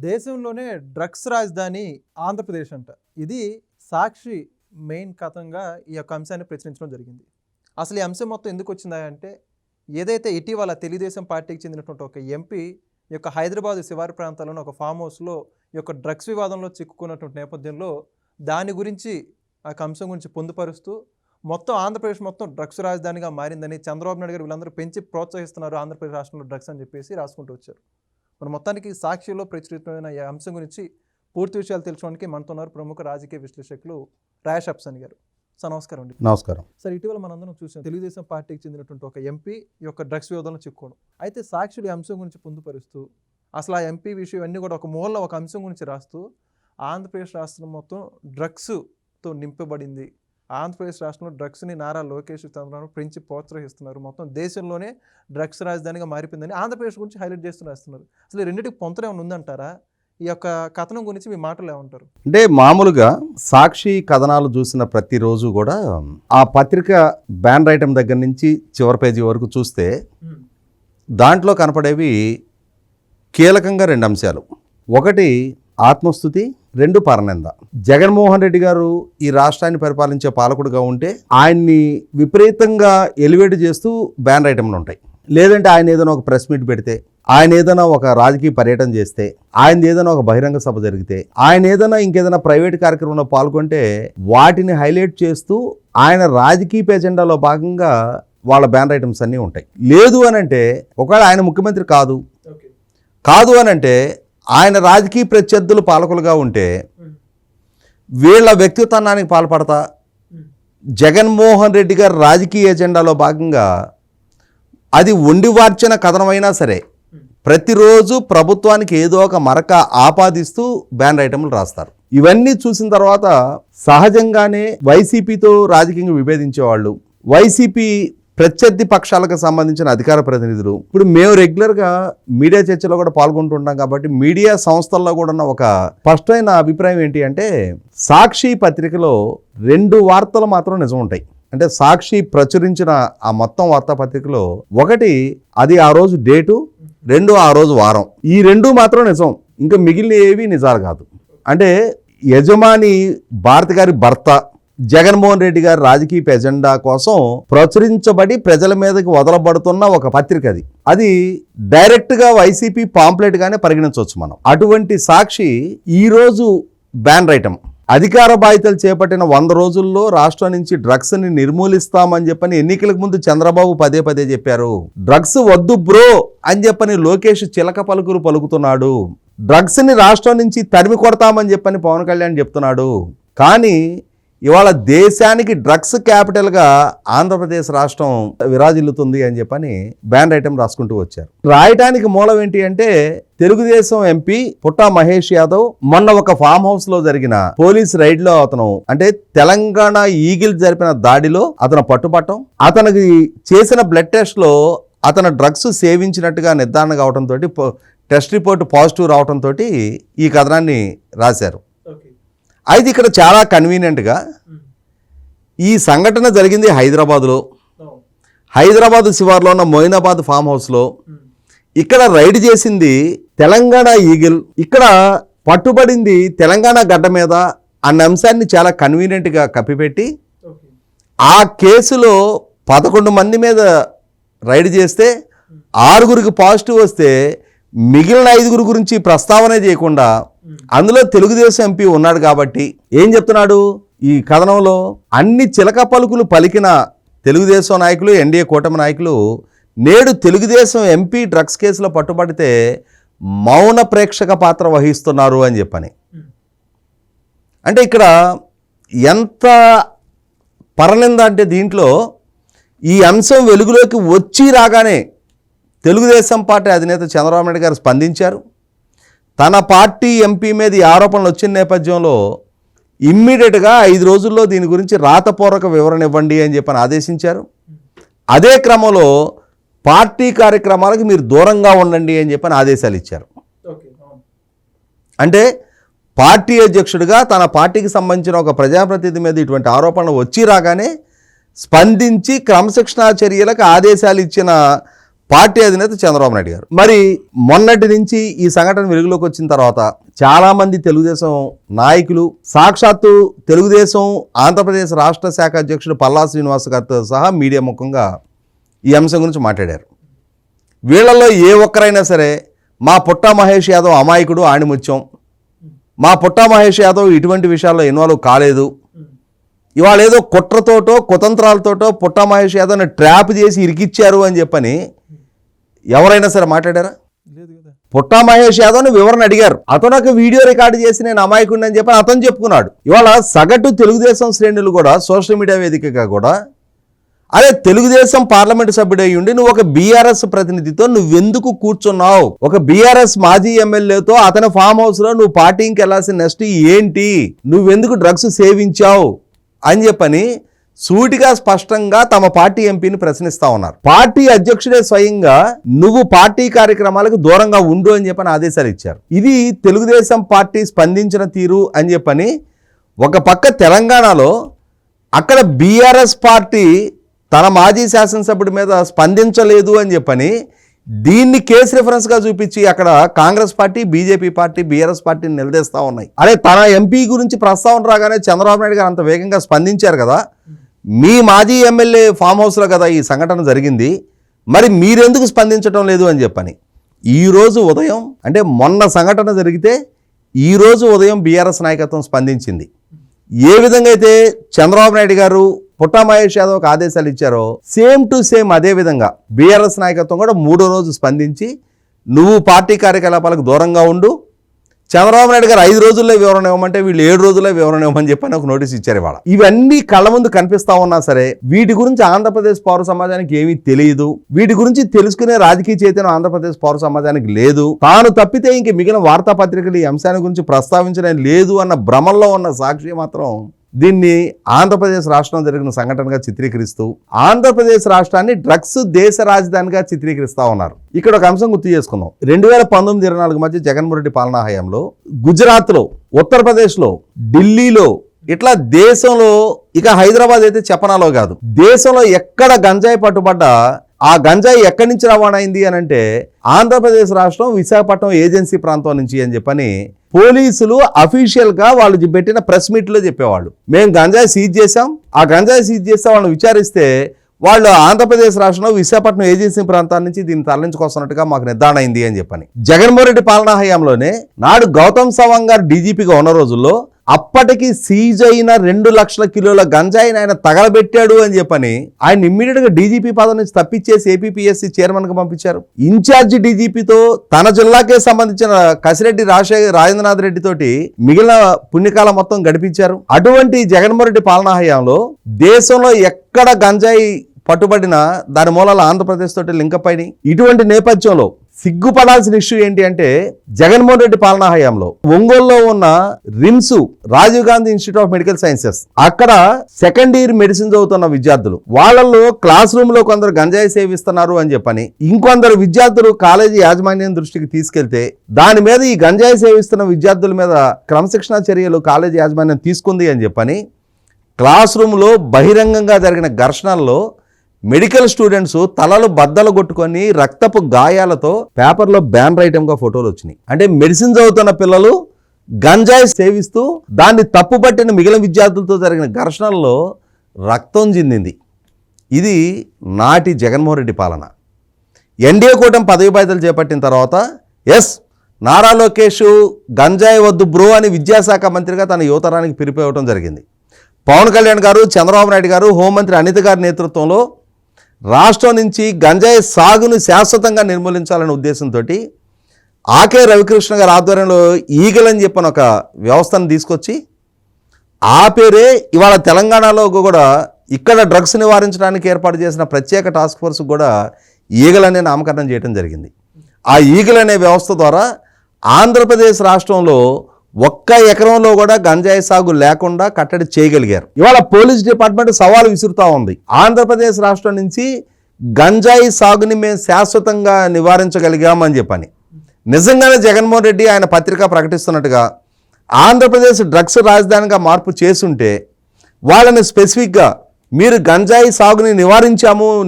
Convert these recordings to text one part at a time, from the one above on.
దేశంలోనే డ్రగ్స్ రాజధాని ఆంధ్రప్రదేశ్ అంట. ఇది సాక్షి మెయిన్ కథంగా ఈ యొక్క అంశాన్ని ప్రచురించడం జరిగింది. అసలు ఈ అంశం మొత్తం ఎందుకు వచ్చిందా అంటే, ఏదైతే ఇటీవల తెలుగుదేశం పార్టీకి చెందినటువంటి ఒక ఎంపీ ఈ యొక్క హైదరాబాద్ శివారు ప్రాంతాల్లోని ఒక ఫామ్ హౌస్లో ఈ యొక్క డ్రగ్స్ వివాదంలో చిక్కుకున్నటువంటి నేపథ్యంలో దాని గురించి ఆ అంశం గురించి పొందుపరుస్తూ మొత్తం ఆంధ్రప్రదేశ్ మొత్తం డ్రగ్స్ రాజధానిగా మారిందని, చంద్రబాబు నాయుడు గారు వీళ్ళందరూ పెంచి ప్రోత్సహిస్తున్నారు ఆంధ్రప్రదేశ్ రాష్ట్రంలో డ్రగ్స్ అని చెప్పేసి రాసుకుంటూ వచ్చారు. మన మొత్తానికి సాక్షిలో ప్రచురితమైన ఈ అంశం గురించి పూర్తి విషయాలు తెలుసుకోవడానికి మనతో ఉన్నారు ప్రముఖ రాజకీయ విశ్లేషకులు రాయేష్ అప్సన్ గారు. సార్ నమస్కారం అండి. నమస్కారం సార్, ఇటీవల మనందరం చూసాం తెలుగుదేశం పార్టీకి చెందినటువంటి ఒక ఎంపీ ఈ యొక్క డ్రగ్స్ వివాదంలో చిక్కుకోవడం. అయితే సాక్షులు ఈ అంశం గురించి పొందుపరుస్తూ అసలు ఆ ఎంపీ విషయం అన్నీ కూడా ఒక మూలలో ఒక అంశం గురించి రాస్తూ ఆంధ్రప్రదేశ్ రాష్ట్రం మొత్తం డ్రగ్స్తో నింపబడింది, ఆంధ్రప్రదేశ్ రాష్ట్రంలో డ్రగ్స్ని నారా లోకేష్ చంద్రబాబు పెంచి ప్రోత్సహిస్తున్నారు, మొత్తం దేశంలోనే డ్రగ్స్ రాజధానిగా మారిపోయిందని ఆంధ్రప్రదేశ్ గురించి హైలైట్ చేస్తూ రాస్తున్నారు. అసలు రెండింటికి పొంతన ఏమైనా ఉందంటారా? ఈ యొక్క కథనం గురించి మీ మాటలు ఏమంటారు? అంటే మామూలుగా సాక్షి కథనాలు చూసిన ప్రతిరోజు కూడా ఆ పత్రిక బ్యానర్ ఐటమ్ దగ్గర నుంచి చివరి పేజీ వరకు చూస్తే దాంట్లో కనపడేవి కీలకంగా రెండు అంశాలు. ఒకటి ఆత్మస్తుతి, రెండు పరనింద. జగన్మోహన్ రెడ్డి గారు ఈ రాష్ట్రాన్ని పరిపాలించే పాలకుడుగా ఉంటే ఆయన్ని విపరీతంగా ఎలివేట్ చేస్తూ బ్యానర్ ఐటమ్లు ఉంటాయి. లేదంటే ఆయన ఏదైనా ఒక ప్రెస్ మీట్ పెడితే, ఆయన ఏదైనా ఒక రాజకీయ పర్యటన చేస్తే, ఆయన ఏదైనా ఒక బహిరంగ సభ జరిగితే, ఆయన ఏదైనా ఇంకేదైనా ప్రైవేట్ కార్యక్రమంలో పాల్గొంటే వాటిని హైలైట్ చేస్తూ ఆయన రాజకీయ ఎజెండాలో భాగంగా వాళ్ళ బ్యానర్ ఐటమ్స్ అన్నీ ఉంటాయి. లేదు అనంటే ఒకవేళ ఆయన ముఖ్యమంత్రి కాదు అనంటే ఆయన రాజకీయ ప్రత్యర్థులు పాలకులుగా ఉంటే వీళ్ళ వ్యక్తిత్వానికి పాల్పడతా జగన్మోహన్ రెడ్డి గారి రాజకీయ ఎజెండాలో భాగంగా అది వండివార్చిన కథనమైనా సరే ప్రతిరోజు ప్రభుత్వానికి ఏదో ఒక మరక ఆపాదిస్తూ బ్యానర్ ఐటమ్లు రాస్తారు. ఇవన్నీ చూసిన తర్వాత సహజంగానే వైసీపీతో రాజకీయంగా విభేదించేవాళ్ళు, వైసీపీ ప్రత్యర్థి పక్షాలకు సంబంధించిన అధికార ప్రతినిధులు, ఇప్పుడు మేము రెగ్యులర్గా మీడియా చర్చలో కూడా పాల్గొంటుంటాం కాబట్టి మీడియా సంస్థల్లో కూడా ఉన్న ఒక స్పష్టమైన అభిప్రాయం ఏంటి అంటే, సాక్షి పత్రికలో రెండు వార్తలు మాత్రం నిజం ఉంటాయి. అంటే సాక్షి ప్రచురించిన ఆ మొత్తం వార్తాపత్రికలో ఒకటి అది ఆ రోజు డేటు, రెండు ఆ రోజు వారం, ఈ రెండు మాత్రం నిజం, ఇంకా మిగిలిన ఏవి నిజాలు కాదు. అంటే యజమాని భారతి గారి భర్త జగన్మోహన్ రెడ్డి గారి రాజకీయ ఎజెండా కోసం ప్రచురించబడి ప్రజల మీదకి వదలబడుతున్న ఒక పత్రిక అది డైరెక్ట్గా వైసీపీ పాంప్లెట్ గానే పరిగణించవచ్చు మనం. అటువంటి సాక్షి ఈరోజు బ్యానర్ ఐటమ్ అధికార బాధ్యతలు చేపట్టిన 100 రోజుల్లో రాష్ట్రం నుంచి డ్రగ్స్ ని నిర్మూలిస్తామని చెప్పని ఎన్నికలకు ముందు చంద్రబాబు పదే పదే చెప్పారు. డ్రగ్స్ వద్దు బ్రో అని చెప్పని లోకేష్ చిలక పలుకులు పలుకుతున్నాడు. డ్రగ్స్ ని రాష్ట్రం నుంచి తరిమి కొడతామని చెప్పని పవన్ కళ్యాణ్ చెప్తున్నాడు. కానీ ఇవాళ దేశానికి డ్రగ్స్ క్యాపిటల్గా ఆంధ్రప్రదేశ్ రాష్ట్రం విరాజిల్లుతుంది అని చెప్పని బ్యానర్ ఐటమ్ రాసుకుంటూ వచ్చారు. రాయటానికి మూలం ఏంటి అంటే, తెలుగుదేశం ఎంపీ పుట్టా మహేష్ యాదవ్ మొన్న ఒక ఫామ్ హౌస్ లో జరిగిన పోలీస్ రైడ్ లో అతను అంటే తెలంగాణ ఈగిల్ జరిపిన దాడిలో అతను పట్టుబట్టం, అతనికి చేసిన బ్లడ్ టెస్ట్ లో అతను డ్రగ్స్ సేవించినట్టుగా నిర్ధారణ కావడంతో టెస్ట్ రిపోర్ట్ పాజిటివ్ రావడంతో ఈ కథనాన్ని రాశారు. అయితే ఇక్కడ చాలా కన్వీనియంట్గా ఈ సంఘటన జరిగింది హైదరాబాద్లో, హైదరాబాద్ శివార్లో ఉన్న మొయినాబాద్ ఫామ్ హౌస్లో. ఇక్కడ రైడ్ చేసింది తెలంగాణ ఈగిల్, ఇక్కడ పట్టుబడింది తెలంగాణ గడ్డ మీద అన్న అంశాన్ని చాలా కన్వీనియంట్గా కప్పిపెట్టి ఆ కేసులో 11 మంది మీద రైడ్ చేస్తే 6గురికి పాజిటివ్ వస్తే మిగిలిన 5గురు గురించి ప్రస్తావన చేయకుండా అందులో తెలుగుదేశం ఎంపీ ఉన్నాడు కాబట్టి ఏం చెప్తున్నాడు ఈ కథనంలో, అన్ని చిలక పలుకులు పలికిన తెలుగుదేశం నాయకులు, ఎన్డీఏ కూటమి నాయకులు నేడు తెలుగుదేశం ఎంపీ డ్రగ్స్ కేసులో పట్టుబడితే మౌన ప్రేక్షక పాత్ర వహిస్తున్నారు అని చెప్పని. అంటే ఇక్కడ ఎంత పరనింద అంటే దీంట్లో ఈ అంశం వెలుగులోకి వచ్చి రాగానే తెలుగుదేశం పార్టీ అధినేత చంద్రబాబు నాయుడు గారు స్పందించారు. తన పార్టీ ఎంపీ మీద ఈ ఆరోపణలు వచ్చిన నేపథ్యంలో ఇమ్మీడియట్గా 5 రోజుల్లో దీని గురించి రాతపూర్వక వివరణ ఇవ్వండి అని చెప్పని ఆదేశించారు. అదే క్రమంలో పార్టీ కార్యక్రమాలకు మీరు దూరంగా ఉండండి అని చెప్పని ఆదేశాలు ఇచ్చారు. అంటే పార్టీ అధ్యక్షుడిగా తన పార్టీకి సంబంధించిన ఒక ప్రజాప్రతినిధి మీద ఇటువంటి ఆరోపణలు వచ్చి రాగానే స్పందించి క్రమశిక్షణా చర్యలకు ఆదేశాలు ఇచ్చిన పార్టీ అధినేత చంద్రబాబు నాయుడు గారు. మరి మొన్నటి నుంచి ఈ సంఘటన వెలుగులోకి వచ్చిన తర్వాత చాలా మంది తెలుగుదేశం నాయకులు, సాక్షాత్తు తెలుగుదేశం ఆంధ్రప్రదేశ్ రాష్ట్ర శాఖ అధ్యక్షుడు పల్లా శ్రీనివాస్ గారితో సహా మీడియా ముఖంగా ఈ అంశం గురించి మాట్లాడారు. వీళ్ళల్లో ఏ ఒక్కరైనా సరే మా పుట్టా మహేష్ యాదవ్ అమాయకుడు, ఆణిముత్యం, మా పుట్టా మహేష్ యాదవ్ ఇటువంటి విషయాల్లో ఇన్వాల్వ్ కాలేదు, ఇవాళ ఏదో కుట్రతోటో కుతంత్రాలతోటో పుట్టా మహేష్ యాదవ్ని ట్రాప్ చేసి ఇరికిచ్చారు అని చెప్పని ఎవరైనా సరే మాట్లాడారా? లేదు కదా. పుట్టా మహేష్ యాదవ్ని వివరణ అడిగారు. అతను ఒక వీడియో రికార్డు చేసి నేను అమాయకుడిని అని చెప్పని అతను చెప్పుకున్నాడు. ఇవాళ సగటు తెలుగుదేశం శ్రేణులు కూడా సోషల్ మీడియా వేదికగా కూడా అరే తెలుగుదేశం పార్లమెంటు సభ్యుడు అయ్యి ఉండి నువ్వు ఒక బీఆర్ఎస్ ప్రతినిధితో నువ్వెందుకు కూర్చున్నావు? ఒక బీఆర్ఎస్ మాజీ ఎమ్మెల్యేతో అతని ఫామ్ హౌస్ లో నువ్వు పార్టీకి వెళ్ళాల్సిన నెక్స్ట్ ఏంటి? నువ్వెందుకు డ్రగ్స్ సేవించావు అని చెప్పని సూటిగా స్పష్టంగా తమ పార్టీ ఎంపీని ప్రశ్నిస్తా ఉన్నారు. పార్టీ అధ్యక్షుడే స్వయంగా నువ్వు పార్టీ కార్యక్రమాలకు దూరంగా ఉండు అని చెప్పని ఆదేశాలు ఇచ్చారు. ఇది తెలుగుదేశం పార్టీ స్పందించిన తీరు అని చెప్పని ఒక పక్క తెలంగాణలో అక్కడ బీఆర్ఎస్ పార్టీ తన మాజీ శాసనసభ్యుడి మీద స్పందించలేదు అని చెప్పని దీన్ని కేసు రిఫరెన్స్గా చూపించి అక్కడ Congress party, BJP party, BRS పార్టీని నిలదీస్తూ ఉన్నాయి. అరే తన ఎంపీ గురించి ప్రస్తావన రాగానే చంద్రబాబు నాయుడు గారు అంత వేగంగా స్పందించారు కదా, మీ మాజీ ఎమ్మెల్యే ఫామ్ హౌస్లో కదా ఈ సంఘటన జరిగింది, మరి మీరెందుకు స్పందించడం లేదు అని చెప్పని ఈరోజు ఉదయం, అంటే మొన్న సంఘటన జరిగితే ఈరోజు ఉదయం బీఆర్ఎస్ నాయకత్వం స్పందించింది. ఏ విధంగా అయితే చంద్రబాబు నాయుడు గారు పుట్టా మహేష్ యాదవ్కి ఆదేశాలు ఇచ్చారో సేమ్ టు సేమ్ అదే విధంగా బీఆర్ఎస్ నాయకత్వం కూడా 3వ రోజు స్పందించి నువ్వు పార్టీ కార్యకలాపాలకు దూరంగా ఉండు, చంద్రబాబు నాయుడు గారు 5 రోజుల్లో వివరణ ఇవ్వమంటే వీళ్ళు 7 రోజుల్లో వివరణ ఇవ్వమని చెప్పని ఒక నోటీస్ ఇచ్చారు ఇవాళ. ఇవన్నీ కళ్ళ ముందు కనిపిస్తా ఉన్నా సరే వీటి గురించి ఆంధ్రప్రదేశ్ పౌర సమాజానికి ఏమీ తెలియదు, వీటి గురించి తెలుసుకునే రాజకీయ చైతన్యం ఆంధ్రప్రదేశ్ పౌర సమాజానికి లేదు, తాను తప్పితే ఇంక మిగిలిన వార్తాపత్రికలు ఈ అంశాన్ని గురించి ప్రస్తావించడం లేదు అన్న భ్రమంలో ఉన్న సాక్షి మాత్రం దీన్ని ఆంధ్రప్రదేశ్ రాష్ట్రంలో జరిగిన సంఘటనగా చిత్రీకరిస్తూ ఆంధ్రప్రదేశ్ రాష్ట్రాన్ని డ్రగ్స్ దేశ రాజధానిగా చిత్రీకరిస్తా ఉన్నారు. ఇక్కడ ఒక అంశం గుర్తు చేసుకుందాం. 2019-24 మధ్య జగన్మోహన్ రెడ్డి పాలనా హయాంలో గుజరాత్లో, ఉత్తరప్రదేశ్లో, ఢిల్లీలో ఇట్లా దేశంలో, ఇక హైదరాబాద్ అయితే చెప్పనాలో కాదు, దేశంలో ఎక్కడ గంజాయి పట్టుబడ్డా ఆ గంజాయి ఎక్కడి నుంచి రవాణా అయింది అని అంటే ఆంధ్రప్రదేశ్ రాష్ట్రం విశాఖపట్నం ఏజెన్సీ ప్రాంతం నుంచి అని చెప్పని పోలీసులు అఫీషియల్ గా వాళ్ళు పెట్టిన ప్రెస్ మీట్ లో చెప్పేవాళ్ళు. మేము గంజాయి సీజ్ చేసాం, ఆ గంజాయి సీజ్ చేస్తే వాళ్ళని విచారిస్తే వాళ్ళు ఆంధ్రప్రదేశ్ రాష్ట్రంలో విశాఖపట్నం ఏజెన్సీ ప్రాంతాల నుంచి దీన్ని తరలించుకొస్తున్నట్టుగా మాకు నిర్ధారణ అయింది అని చెప్పని. జగన్మోహన్ రెడ్డి పాలనా హయాంలోనే నాడు గౌతమ్ సవాంగ్ గారు డీజీపీగా ఉన్న రోజుల్లో అప్పటికి సీజ్ అయిన 2 లక్షల కిలోల గంజాయిని ఆయన తగలబెట్టాడు అని చెప్పని ఆయన ఇమ్మీడియట్ గా డీజీపీ పదవి నుంచి తప్పించేసి ఏపీపీఎస్సీ చైర్మన్ గా పంపించారు. ఇన్ఛార్జి డీజీపీతో తన జిల్లాకే సంబంధించిన కసిరెడ్డి రాజేంద్రనాథ్ రెడ్డి తోటి మిగిలిన పుణ్యకాలం మొత్తం గడిపించారు. అటువంటి జగన్మోహన్ రెడ్డి పాలనా హయాంలో దేశంలో ఎక్కడ గంజాయి పట్టుబడినా దాని మూలాలు ఆంధ్రప్రదేశ్ తోటి లింకప్ అయినాయి. ఇటువంటి నేపథ్యంలో సిగ్గుపడాల్సిన ఇష్యూ ఏంటి అంటే జగన్మోహన్ రెడ్డి పాలనా హయాంలో ఒంగోలులో ఉన్న RIMS, Rajiv Gandhi institute of medical sciences, అక్కడ సెకండ్ ఇయర్ మెడిసిన్ చదువుతున్న విద్యార్థులు, వాళ్ళల్లో క్లాస్ రూమ్ లో కొందరు గంజాయి సేవిస్తున్నారు అని చెప్పని ఇంకొందరు విద్యార్థులు కాలేజీ యాజమాన్యం దృష్టికి తీసుకెళ్తే దాని మీద ఈ గంజాయి సేవిస్తున్న విద్యార్థుల మీద క్రమశిక్షణా చర్యలు కాలేజీ యాజమాన్యం తీసుకుంది అని చెప్పని క్లాస్ రూమ్ లో బహిరంగంగా జరిగిన ఘర్షణల్లో మెడికల్ స్టూడెంట్స్ తలలు బద్దలు కొట్టుకొని రక్తపు గాయాలతో పేపర్లో బ్యానర్ ఐటమ్గా ఫోటోలు వచ్చినాయి. అంటే మెడిసిన్ చదువుతున్న పిల్లలు గంజాయి సేవిస్తూ దాన్ని తప్పుపట్టిన మిగిలిన విద్యార్థులతో జరిగిన ఘర్షణల్లో రక్తం చిందింది. ఇది నాటి జగన్మోహన్ రెడ్డి పాలన. ఎన్డీఏ కూటమి పదవి బాధ్యతలు చేపట్టిన తర్వాత నారా లోకేష్ గంజాయి వద్దు బ్రో అని విద్యాశాఖ మంత్రిగా తన యువతరానికి పిలిపివ్వడం జరిగింది. పవన్ కళ్యాణ్ గారు, చంద్రబాబు నాయుడు గారు, హోంమంత్రి అనిత గారి నేతృత్వంలో రాష్ట్రం నుంచి గంజాయి సాగును శాశ్వతంగా నిర్మూలించాలనే ఉద్దేశంతో ఆకే రవికృష్ణ గారి ఆధ్వర్యంలో ఈగల్ అని చెప్పిన ఒక వ్యవస్థను తీసుకొచ్చి ఆ పేరే ఇవాళ తెలంగాణలో కూడా ఇక్కడ డ్రగ్స్ నివారించడానికి ఏర్పాటు చేసిన ప్రత్యేక టాస్క్ ఫోర్స్ కూడా ఈగల్ అనే నామకరణం చేయడం జరిగింది. ఆ ఈగల్ అనే వ్యవస్థ ద్వారా ఆంధ్రప్రదేశ్ రాష్ట్రంలో 1 ఎకరంలో కూడా గంజాయి సాగు లేకుండా కట్టడి చేయగలిగారు. ఇవాళ పోలీస్ డిపార్ట్మెంట్ సవాలు విసురుతా ఉంది. ఆంధ్రప్రదేశ్ రాష్ట్రం నుంచి గంజాయి సాగుని మేము శాశ్వతంగా నివారించగలిగామని చెప్పని. నిజంగానే జగన్మోహన్ రెడ్డి ఆయన పత్రిక ప్రకటిస్తున్నట్టుగా ఆంధ్రప్రదేశ్ డ్రగ్స్ రాజధానిగా మార్పు చేసుంటే వాళ్ళని స్పెసిఫిక్గా మీరు గంజాయి సాగుని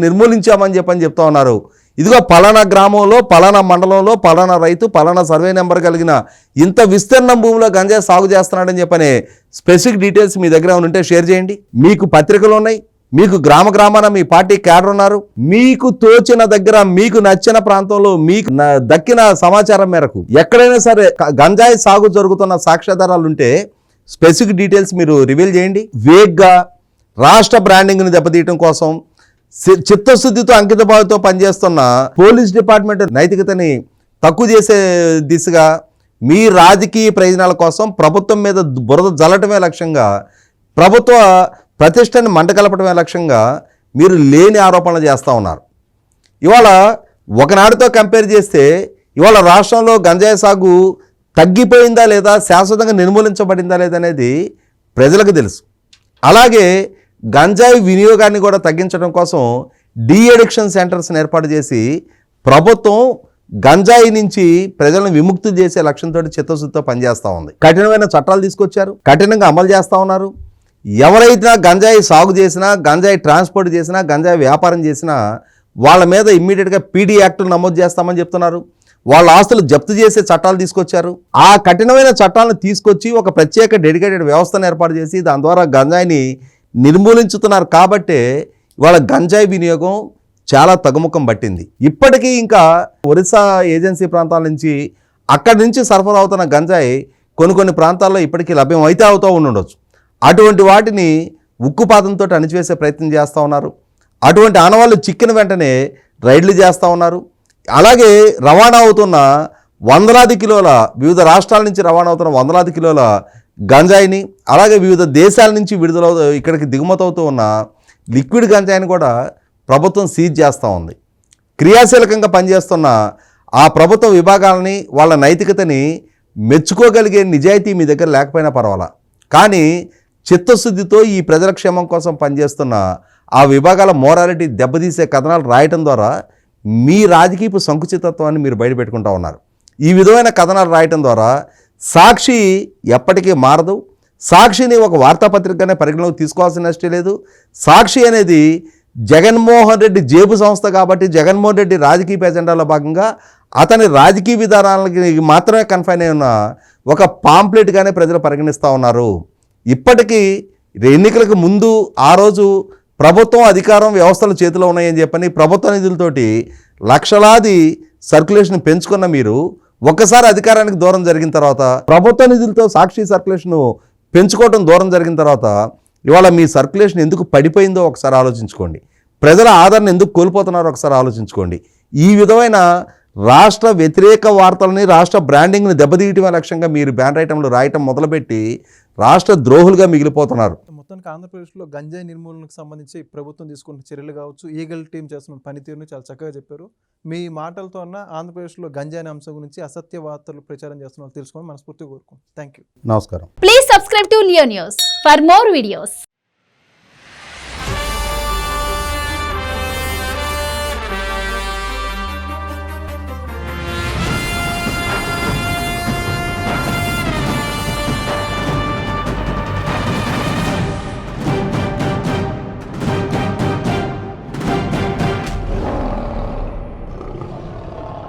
నిర్మూలించామని చెప్తా ఉన్నారు. ఇదిగో పలానా గ్రామంలో పలానా మండలంలో పలానా రైతు పలానా సర్వే నెంబర్ కలిగిన ఇంత విస్తీర్ణం భూమిలో గంజాయి సాగు చేస్తున్నాడని చెప్పనే స్పెసిఫిక్ డీటెయిల్స్ మీ దగ్గర ఉంటే షేర్ చేయండి. మీకు పత్రికలు ఉన్నాయి, మీకు గ్రామాన మీ పార్టీ క్యాడర్ ఉన్నారు. మీకు తోచిన దగ్గర మీకు నచ్చిన ప్రాంతంలో మీకు దక్కిన సమాచారం మేరకు ఎక్కడైనా సరే గంజాయి సాగు జరుగుతున్న సాక్ష్యాధారాలు ఉంటే స్పెసిఫిక్ డీటెయిల్స్ మీరు రివీల్ చేయండి. వేగ్గా రాష్ట్ర బ్రాండింగ్ని దెబ్బతీయటం కోసం చిత్తశుద్ధితో అంకితభావంతో పనిచేస్తున్న పోలీస్ డిపార్ట్మెంట్ నైతికతని తక్కువ చేసే దిశగా మీ రాజకీయ ప్రయోజనాల కోసం ప్రభుత్వం మీద బురద జల్లటమే లక్ష్యంగా, ప్రభుత్వ ప్రతిష్టని మంటకలపడమే లక్ష్యంగా మీరు లేని ఆరోపణలు చేస్తూ ఉన్నారు. ఇవాళ ఒకనాటితో కంపేర్ చేస్తే ఇవాళ రాష్ట్రంలో గంజాయి సాగు తగ్గిపోయిందా లేదా, శాశ్వతంగా నిర్మూలించబడిందా లేదా అనేది ప్రజలకు తెలుసు. అలాగే గంజాయి వినియోగాన్ని కూడా తగ్గించడం కోసం డీ అడిక్షన్ సెంటర్స్ని ఏర్పాటు చేసి ప్రభుత్వం గంజాయి నుంచి ప్రజలను విముక్తి చేసే లక్ష్యంతో చిత్తశుద్ధితో పనిచేస్తూ ఉంది. కఠినమైన చట్టాలు తీసుకొచ్చారు, కఠినంగా అమలు చేస్తూ ఉన్నారు. ఎవరైతే గంజాయి సాగు చేసినా, గంజాయి ట్రాన్స్పోర్ట్ చేసినా, గంజాయి వ్యాపారం చేసినా వాళ్ళ మీద ఇమ్మీడియట్గా పీడీ యాక్టులు నమోదు చేస్తామని చెప్తున్నారు. వాళ్ళ ఆస్తులు జప్తు చేసే చట్టాలు తీసుకొచ్చారు. ఆ కఠినమైన చట్టాలను తీసుకొచ్చి ఒక ప్రత్యేక డెడికేటెడ్ వ్యవస్థను ఏర్పాటు చేసి దాని ద్వారా గంజాయిని నిర్మూలించుతున్నారు. కాబట్టే వాళ్ళ గంజాయి వినియోగం చాలా తగ్గుముఖం పట్టింది. ఇప్పటికీ ఇంకా ఒరిస్సా ఏజెన్సీ ప్రాంతాల నుంచి అక్కడి నుంచి సరఫరా అవుతున్న గంజాయి కొన్ని ప్రాంతాల్లో ఇప్పటికీ లభ్యం అయితే అవుతూ ఉండొచ్చు. అటువంటి వాటిని ఉక్కుపాతంతో అణిచివేసే ప్రయత్నం చేస్తూ ఉన్నారు. అటువంటి ఆనవాళ్ళు చిక్కిన వెంటనే రైడ్లు చేస్తూ ఉన్నారు. అలాగే రవాణా అవుతున్న వందలాది కిలోల, వివిధ రాష్ట్రాల నుంచి రవాణా అవుతున్న వందలాది కిలోల గంజాయిని, అలాగే వివిధ దేశాల నుంచి విడుదల ఇక్కడికి దిగుమతి అవుతూ ఉన్న లిక్విడ్ గంజాయిని కూడా ప్రభుత్వం సీజ్ చేస్తూ ఉంది. క్రియాశీలకంగా పనిచేస్తున్న ఆ ప్రభుత్వ విభాగాలని, వాళ్ళ నైతికతని మెచ్చుకోగలిగే నిజాయితీ మీ దగ్గర లేకపోయినా పర్వాలా, కానీ చిత్తశుద్ధితో ఈ ప్రజల క్షేమం కోసం పనిచేస్తున్న ఆ విభాగాల మోరాలిటీ దెబ్బతీసే కథనాలు రాయటం ద్వారా మీ రాజకీయపు సంకుచితత్వాన్ని మీరు బయటపెట్టుకుంటూ ఉన్నారు. ఈ విధమైన కథనాలు రాయటం ద్వారా సాక్షి ఎప్పటికీ మారదు. సాక్షిని ఒక వార్తాపత్రికగానే పరిగణలోకి తీసుకోవాల్సిన అవసరం లేదు. సాక్షి అనేది జగన్మోహన్ రెడ్డి జేబు సంస్థ కాబట్టి జగన్మోహన్ రెడ్డి రాజకీయ ఎజెండాలో భాగంగా అతని రాజకీయ విధానాలకి మాత్రమే కన్ఫైన్ అయి ఉన్న ఒక పాంప్లెట్గానే ప్రజలు పరిగణిస్తూ ఉన్నారు. ఇప్పటికీ ఎన్నికలకు ముందు ఆ రోజు ప్రభుత్వం అధికారం వ్యవస్థల చేతిలో ఉన్నాయని చెప్పని ప్రభుత్వ నిధులతోటి లక్షలాది సర్క్యులేషన్ పెంచుకున్న మీరు ఒక్కసారి అధికారానికి దూరం జరిగిన తర్వాత, ప్రభుత్వ నిధులతో సాక్షి సర్క్యులేషన్ పెంచుకోవడం దూరం జరిగిన తర్వాత ఇవాళ మీ సర్క్యులేషన్ ఎందుకు పడిపోయిందో ఒకసారి ఆలోచించుకోండి. ప్రజల ఆదరణ ఎందుకు కోల్పోతున్నారో ఒకసారి ఆలోచించుకోండి. ఈ విధమైన రాష్ట్ర వ్యతిరేక వార్తలని, రాష్ట్ర బ్రాండింగ్ని దెబ్బతీయటమే లక్ష్యంగా మీరు బ్యాన్ ఐటంలు రాయటం మొదలుపెట్టి రాష్ట్ర ద్రోహులుగా మిగిలిపోతున్నారు. మొత్తానికి ఆంధ్రప్రదేశ్లో గంజాయి నిర్మూలనకు సంబంధించి ప్రభుత్వం తీసుకున్న చర్యలు కావచ్చు, ఈగల్ టీం చేస్తున్న పనితీరుని చాలా చక్కగా చెప్పారు. మీ మాటలతో ఉన్న ఆంధ్రప్రదేశ్లో గంజాయి అంశం గురించి అసత్య వార్తలు ప్రచారం చేస్తున్న తెలుసుకొని మనస్ఫూర్తిగా కోరుకుంటాం. Thank you. నమస్కారం. Please subscribe to Leo News for more videos.